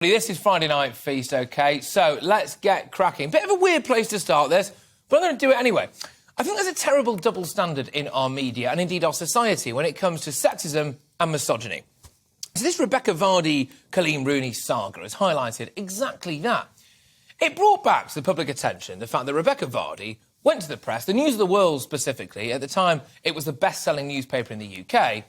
This is Friday Night Feast, OK? So let's get cracking. Bit of a weird place to start this, but I'm going to do it anyway. I think there's a terrible double standard in our media and indeed our society when it comes to sexism and misogyny. So this Rebecca Vardy-Colleen Rooney saga has highlighted exactly that. It brought back to the public attention the fact that Rebecca Vardy went to the press, the News of the World specifically, at the time it was the best-selling newspaper in the UK,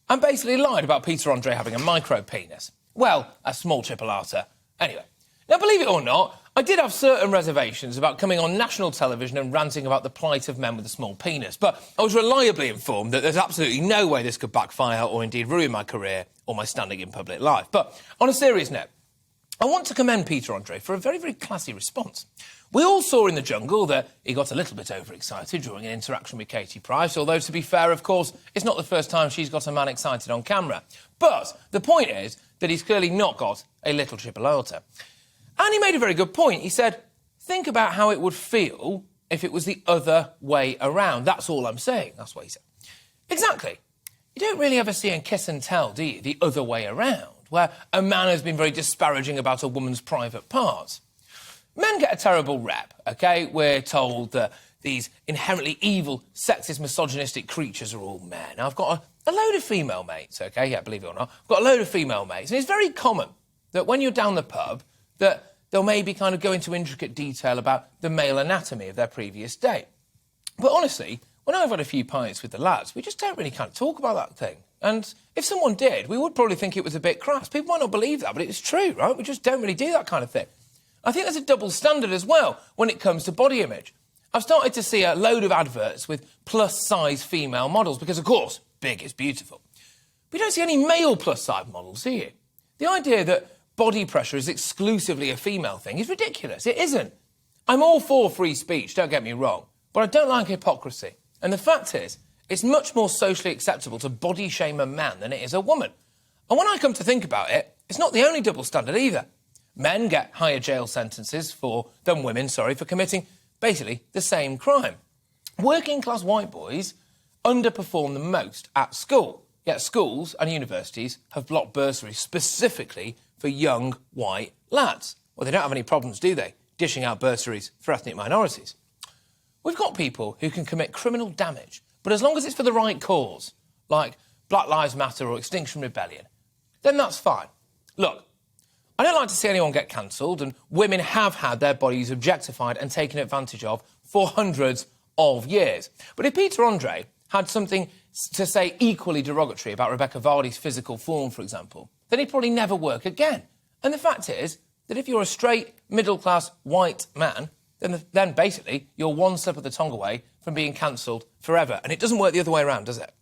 and basically lied about Peter Andre having a micro-penis. Well, a small chipolata. Anyway, now, believe it or not, I did have certain reservations about coming on national television and ranting about the plight of men with a small penis, but I was reliably informed that there's absolutely no way this could backfire or indeed ruin my career or my standing in public life. But on a serious note, I want to commend Peter Andre for a very, very classy response. We all saw in the jungle that he got a little bit overexcited during an interaction with Katie Price, although, to be fair, of course, it's not the first time she's got a man excited on camera. But the point is that he's clearly not got a little chipolata. And he made a very good point. He said, think about how it would feel if it was the other way around. That's all I'm saying. That's what he said. Exactly. You don't really ever see in Kiss and Tell, do you, the other way around, where a man has been very disparaging about a woman's private parts. Men get a terrible rep, OK? We're told that these inherently evil, sexist, misogynistic creatures are all men. Now, I've got a load of female mates, OK? Yeah, believe it or not. I've got a load of female mates. And it's very common that when you're down the pub, that they'll maybe kind of go into intricate detail about the male anatomy of their previous date. But honestly, when I've had a few pints with the lads, we just don't really kind of talk about that thing. And if someone did, we would probably think it was a bit crass. People might not believe that, but it's true, right? We just don't really do that kind of thing. I think there's a double standard as well when it comes to body image. I've started to see a load of adverts with plus-size female models because, of course, big is beautiful. We don't see any male plus-size models, do you? The idea that body pressure is exclusively a female thing is ridiculous. It isn't. I'm all for free speech, don't get me wrong, but I don't like hypocrisy. And the fact is, it's much more socially acceptable to body shame a man than it is a woman. And when I come to think about it, it's not the only double standard either. Men get higher jail sentences than women for committing basically the same crime. Working-class white boys underperform the most at school, yet schools and universities have blocked bursaries specifically for young white lads. Well, they don't have any problems, do they, dishing out bursaries for ethnic minorities? We've got people who can commit criminal damage, but as long as it's for the right cause, like Black Lives Matter or Extinction Rebellion, then that's fine. Look, I don't like to see anyone get cancelled, and women have had their bodies objectified and taken advantage of for hundreds of years. But if Peter Andre had something to say equally derogatory about Rebecca Vardy's physical form, for example, then he'd probably never work again. And the fact is that if you're a straight, middle-class, white man, then basically you're one slip of the tongue away from being cancelled forever. And it doesn't work the other way around, does it?